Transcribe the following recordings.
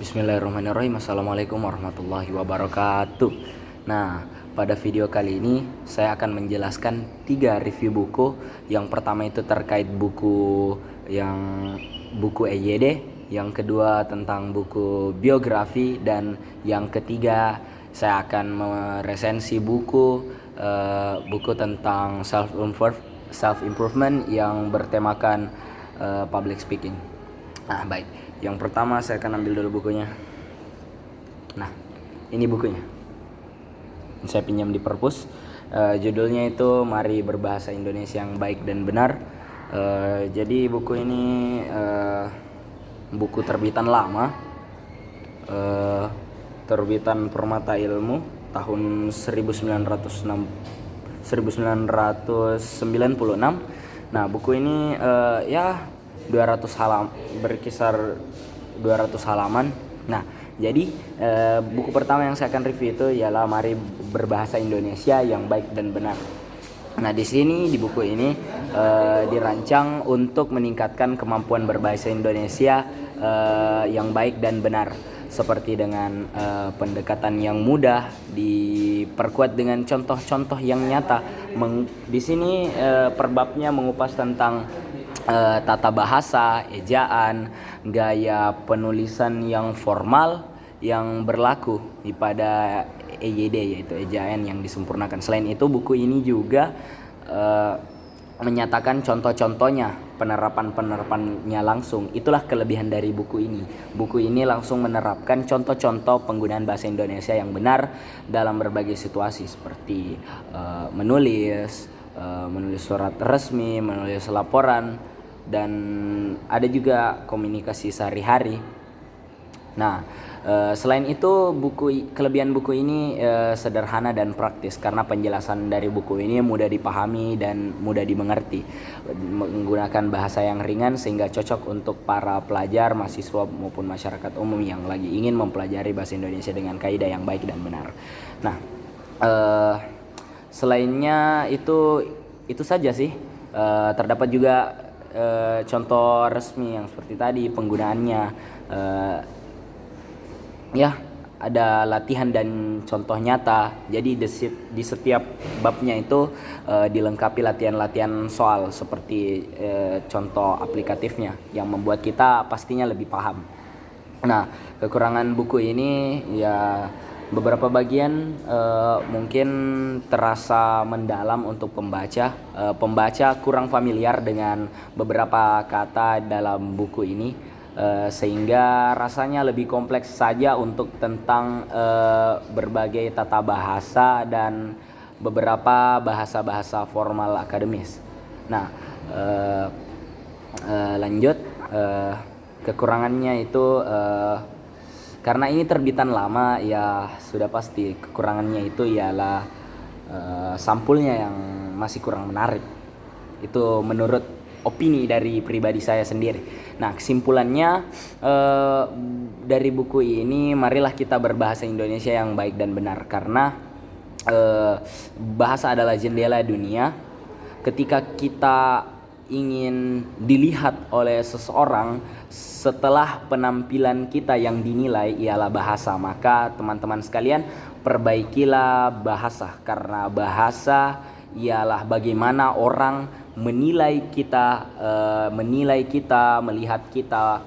Bismillahirrahmanirrahim. Assalamualaikum warahmatullahi wabarakatuh. Nah, pada video kali ini saya akan menjelaskan 3 review buku. Yang pertama itu terkait buku EYD, yang kedua tentang buku biografi, dan yang ketiga saya akan meresensi buku tentang self improvement yang bertemakan public speaking. Nah, baik. Yang pertama saya akan ambil dulu bukunya. Nah, ini bukunya. Saya pinjam di perpus. Judulnya itu Mari Berbahasa Indonesia yang Baik dan Benar. Jadi buku ini buku terbitan lama, terbitan Permata Ilmu tahun 1996. Nah, buku ini 200 berkisar 200 halaman. Nah, jadi buku pertama yang saya akan review itu ialah Mari Berbahasa Indonesia yang Baik dan Benar. Nah, di sini di buku ini dirancang untuk meningkatkan kemampuan berbahasa Indonesia yang baik dan benar, seperti dengan pendekatan yang mudah, diperkuat dengan contoh-contoh yang nyata. Di sini perbabnya mengupas tentang tata bahasa, ejaan, gaya penulisan yang formal yang berlaku pada EYD, yaitu ejaan yang disempurnakan. Selain itu, buku ini juga menyatakan contoh-contohnya, penerapannya langsung. Itulah kelebihan dari buku ini. Buku ini langsung menerapkan contoh-contoh penggunaan bahasa Indonesia yang benar dalam berbagai situasi, seperti menulis surat resmi, menulis laporan, dan ada juga komunikasi sehari-hari. Nah, selain itu kelebihan buku ini sederhana dan praktis, karena penjelasan dari buku ini mudah dipahami dan mudah dimengerti, menggunakan bahasa yang ringan sehingga cocok untuk para pelajar, mahasiswa maupun masyarakat umum yang lagi ingin mempelajari bahasa Indonesia dengan kaidah yang baik dan benar. Nah, selainnya itu saja sih. Terdapat juga contoh resmi yang seperti tadi penggunaannya. Ada latihan dan contoh nyata. Jadi di setiap babnya itu dilengkapi latihan-latihan soal, seperti contoh aplikatifnya yang membuat kita pastinya lebih paham. Nah, kekurangan buku ini ya beberapa bagian mungkin terasa mendalam untuk pembaca. Pembaca kurang familiar dengan beberapa kata dalam buku ini, sehingga rasanya lebih kompleks saja untuk tentang berbagai tata bahasa dan beberapa bahasa-bahasa formal akademis. Nah, lanjut, kekurangannya itu karena ini terbitan lama, ya sudah pasti kekurangannya itu ialah sampulnya yang masih kurang menarik. Itu menurut opini dari pribadi saya sendiri. Nah, kesimpulannya dari buku ini, marilah kita berbahasa Indonesia yang baik dan benar, karena bahasa adalah jendela dunia. Ketika kita ingin dilihat oleh seseorang, setelah penampilan kita yang dinilai ialah bahasa, maka teman-teman sekalian, perbaikilah bahasa, karena bahasa ialah bagaimana orang menilai kita, melihat kita,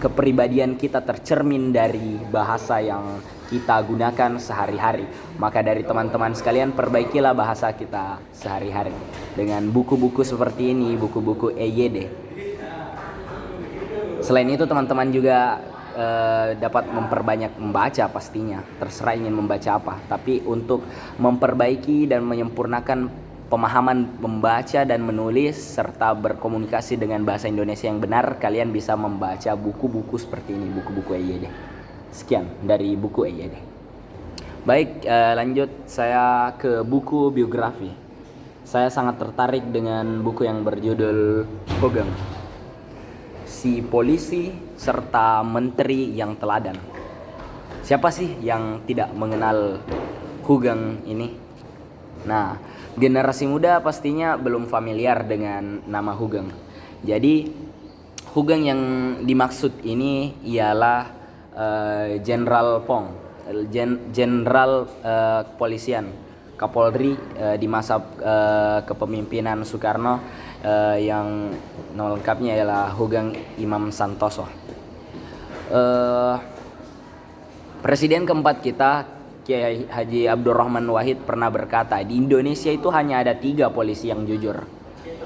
kepribadian kita tercermin dari bahasa yang kita gunakan sehari-hari. Maka dari teman-teman sekalian, perbaikilah bahasa kita sehari-hari dengan buku-buku seperti ini, buku-buku EYD. Selain itu, teman-teman juga dapat memperbanyak membaca pastinya. Terserah ingin membaca apa, tapi untuk memperbaiki dan menyempurnakan pemahaman membaca dan menulis serta berkomunikasi dengan bahasa Indonesia yang benar, kalian bisa membaca buku-buku seperti ini, buku-buku EYD. Sekian dari buku EYD. Baik, lanjut saya ke buku biografi. Saya sangat tertarik dengan buku yang berjudul Hugeng, Si Polisi serta Menteri yang Teladan. Siapa sih yang tidak mengenal Hugeng ini? Nah, generasi muda pastinya belum familiar dengan nama Hugeng. Jadi Hugeng yang dimaksud ini ialah Jenderal Pong, Jenderal Kepolisian, Kapolri di masa kepemimpinan Soekarno, yang nama lengkapnya ialah Hoegeng Imam Santoso. Presiden keempat kita, Kiai Haji Abdurrahman Wahid, pernah berkata, di Indonesia itu hanya ada 3 polisi yang jujur,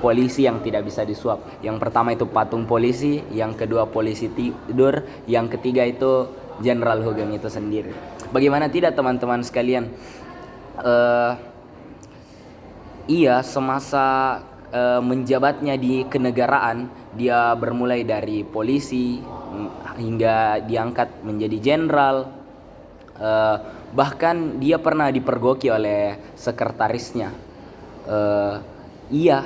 polisi yang tidak bisa disuap. Yang pertama itu patung polisi, yang kedua polisi tidur, yang ketiga itu Jenderal Hoegeng itu sendiri. Bagaimana tidak teman-teman sekalian? Ia semasa menjabatnya di kenegaraan, dia bermulai dari polisi hingga diangkat menjadi jenderal. Bahkan dia pernah dipergoki oleh sekretarisnya. Ia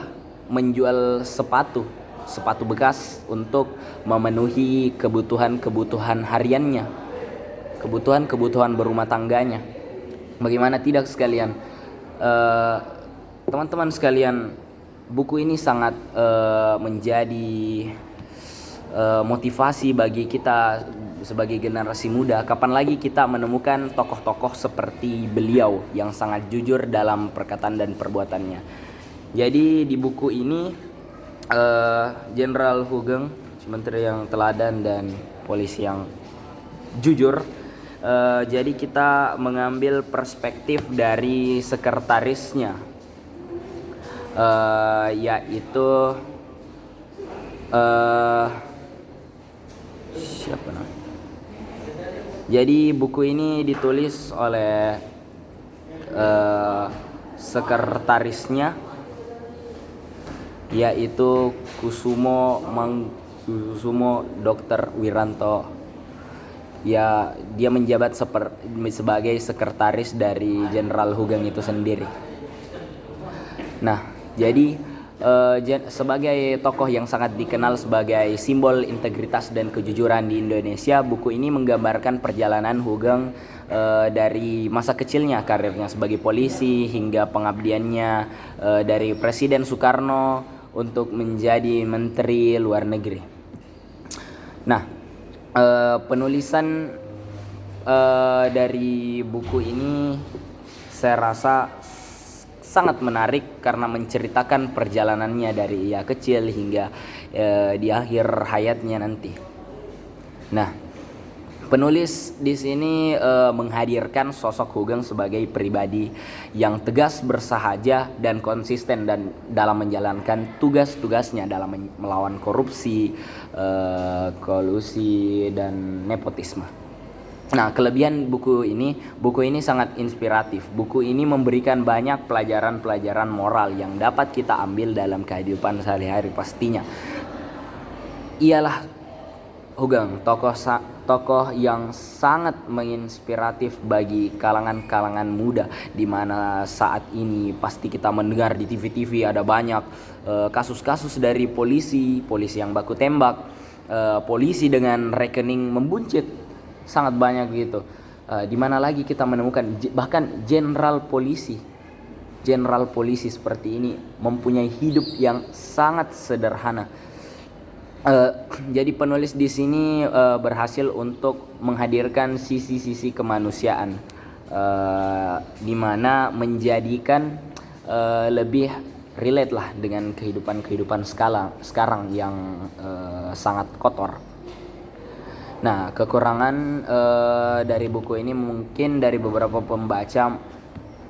menjual sepatu bekas untuk memenuhi kebutuhan hariannya, kebutuhan berumah tangganya. Bagaimana tidak sekalian, teman-teman sekalian, buku ini sangat menjadi motivasi bagi kita sebagai generasi muda. Kapan lagi kita menemukan tokoh-tokoh seperti beliau yang sangat jujur dalam perkataan dan perbuatannya. Jadi di buku ini Jenderal Hoegeng, menteri yang teladan dan polisi yang jujur. Jadi kita mengambil perspektif dari sekretarisnya, yaitu siapa namanya? Jadi buku ini ditulis oleh sekretarisnya, yaitu Kusumo Dr. Wiranto. Ya, dia menjabat sebagai sekretaris dari Jenderal Hoegeng itu sendiri. Nah, jadi sebagai tokoh yang sangat dikenal sebagai simbol integritas dan kejujuran di Indonesia, buku ini menggambarkan perjalanan Hoegeng dari masa kecilnya, karirnya sebagai polisi, hingga pengabdiannya dari Presiden Soekarno untuk menjadi Menteri Luar Negeri. Nah, penulisan dari buku ini saya rasa sangat menarik karena menceritakan perjalanannya dari ia kecil hingga di akhir hayatnya nanti. Nah, penulis di sini menghadirkan sosok Hoegeng sebagai pribadi yang tegas, bersahaja, dan konsisten dan dalam menjalankan tugas-tugasnya dalam melawan korupsi, kolusi, dan nepotisme. Nah, kelebihan buku ini sangat inspiratif. Buku ini memberikan banyak pelajaran-pelajaran moral yang dapat kita ambil dalam kehidupan sehari-hari pastinya. Ialah Hoegeng, tokoh yang sangat menginspiratif bagi kalangan-kalangan muda, di mana saat ini pasti kita mendengar di TV-TV ada banyak kasus-kasus dari polisi yang baku tembak, polisi dengan rekening membuncit, sangat banyak gitu. Di mana lagi kita menemukan bahkan jenderal polisi seperti ini mempunyai hidup yang sangat sederhana. Jadi penulis di sini berhasil untuk menghadirkan sisi-sisi kemanusiaan, di mana menjadikan lebih relate lah dengan kehidupan sekarang yang sangat kotor. Nah, kekurangan dari buku ini mungkin dari beberapa pembaca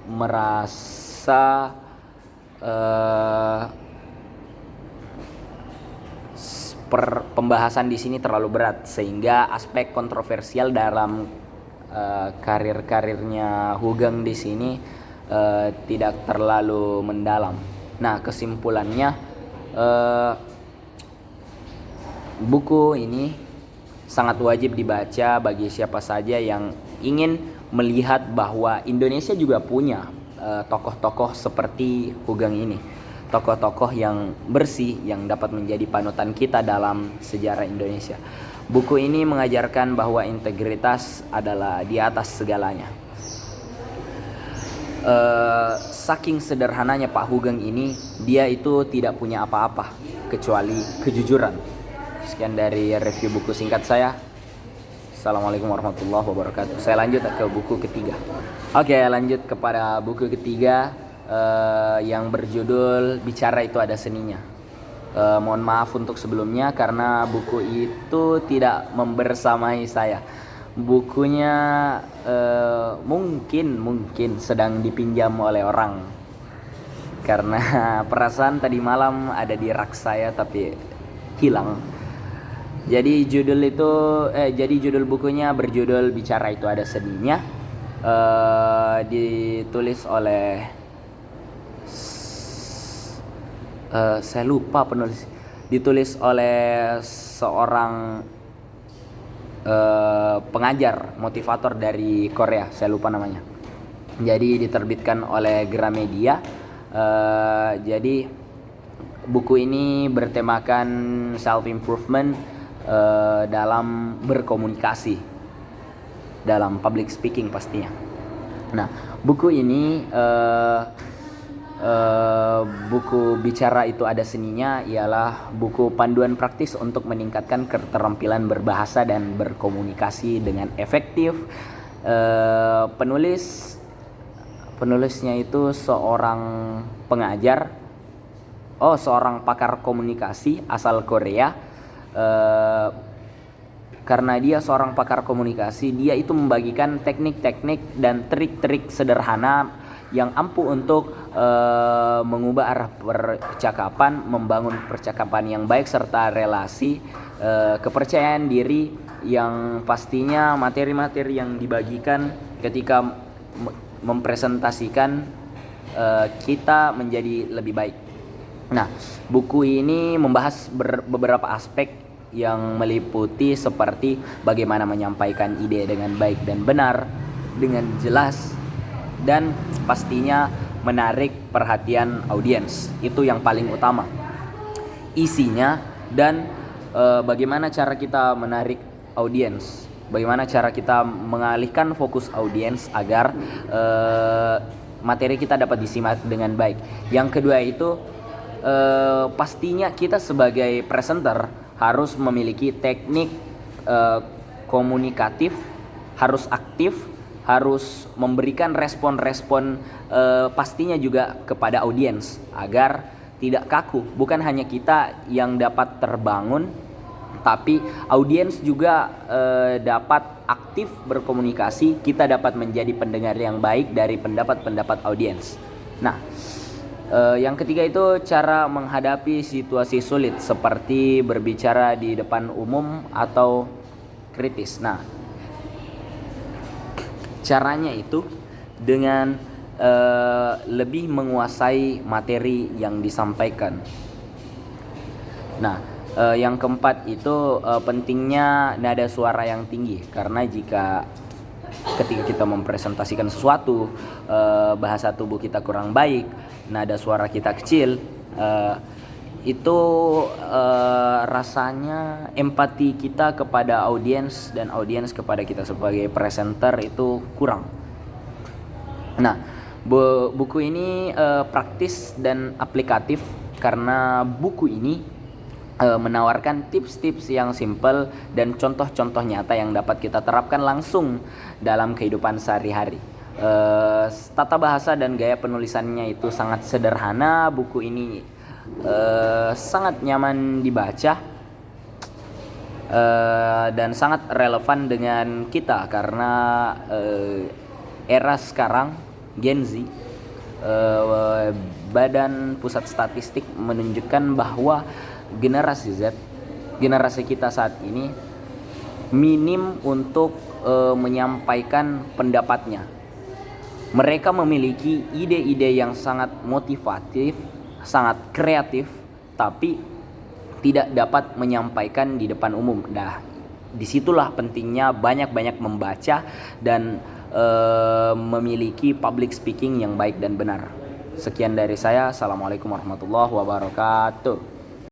merasa pembahasan di sini terlalu berat, sehingga aspek kontroversial dalam karirnya Hoegeng di sini tidak terlalu mendalam. Nah, kesimpulannya buku ini sangat wajib dibaca bagi siapa saja yang ingin melihat bahwa Indonesia juga punya tokoh-tokoh seperti Hoegeng ini. Tokoh-tokoh yang bersih yang dapat menjadi panutan kita dalam sejarah Indonesia. Buku ini mengajarkan bahwa integritas adalah di atas segalanya. Saking sederhananya Pak Hoegeng ini, dia itu tidak punya apa-apa kecuali kejujuran. Sekian dari review buku singkat saya. Assalamualaikum warahmatullahi wabarakatuh. Saya lanjut ke buku ketiga. Oke, lanjut kepada buku ketiga yang berjudul Bicara Itu Ada Seninya. Mohon maaf untuk sebelumnya karena buku itu tidak membersamai saya. Bukunya mungkin sedang dipinjam oleh orang. Karena perasaan tadi malam ada di rak saya tapi hilang. Jadi judul bukunya berjudul Bicara Itu Ada Seninya. Ditulis oleh saya lupa penulis. Ditulis oleh seorang pengajar motivator dari Korea, saya lupa namanya. Jadi diterbitkan oleh Gramedia. Jadi buku ini bertemakan self improvement dalam berkomunikasi, dalam public speaking pastinya. Nah, buku ini buku Bicara Itu Ada Seninya ialah buku panduan praktis untuk meningkatkan keterampilan berbahasa dan berkomunikasi dengan efektif. Penulisnya itu seorang pengajar, seorang pakar komunikasi asal Korea. Karena dia seorang pakar komunikasi, dia itu membagikan teknik-teknik dan trik-trik sederhana yang ampuh untuk mengubah arah percakapan, membangun percakapan yang baik serta relasi, kepercayaan diri yang pastinya materi-materi yang dibagikan ketika mempresentasikan kita menjadi lebih baik. Nah, buku ini membahas beberapa aspek yang meliputi seperti bagaimana menyampaikan ide dengan baik dan benar, dengan jelas, dan pastinya menarik perhatian audiens. Itu yang paling utama. Isinya dan bagaimana cara kita menarik audiens, bagaimana cara kita mengalihkan fokus audiens agar materi kita dapat disimak dengan baik. Yang kedua itu pastinya kita sebagai presenter harus memiliki teknik komunikatif, harus aktif, harus memberikan respon-respon pastinya juga kepada audiens agar tidak kaku. Bukan hanya kita yang dapat terbangun, tapi audiens juga dapat aktif berkomunikasi. Kita dapat menjadi pendengar yang baik dari pendapat-pendapat audiens. Nah, yang ketiga itu cara menghadapi situasi sulit seperti berbicara di depan umum atau kritis. Nah, caranya itu dengan lebih menguasai materi yang disampaikan. Nah, yang keempat itu pentingnya nada suara yang tinggi, karena ketika kita mempresentasikan sesuatu, bahasa tubuh kita kurang baik, nada suara kita kecil, itu rasanya empati kita kepada audiens dan audiens kepada kita sebagai presenter itu kurang. Nah, buku ini praktis dan aplikatif karena buku ini menawarkan tips-tips yang simple dan contoh-contoh nyata yang dapat kita terapkan langsung dalam kehidupan sehari-hari. Tata bahasa dan gaya penulisannya itu sangat sederhana. Buku ini sangat nyaman dibaca dan sangat relevan dengan kita karena era sekarang Gen Z. Badan Pusat Statistik menunjukkan bahwa generasi Z, generasi kita saat ini minim untuk menyampaikan pendapatnya. Mereka memiliki ide-ide yang sangat motivatif, sangat kreatif, tapi tidak dapat menyampaikan di depan umum. Nah, disitulah pentingnya banyak-banyak membaca dan memiliki public speaking yang baik dan benar. Sekian dari saya. Assalamualaikum warahmatullahi wabarakatuh.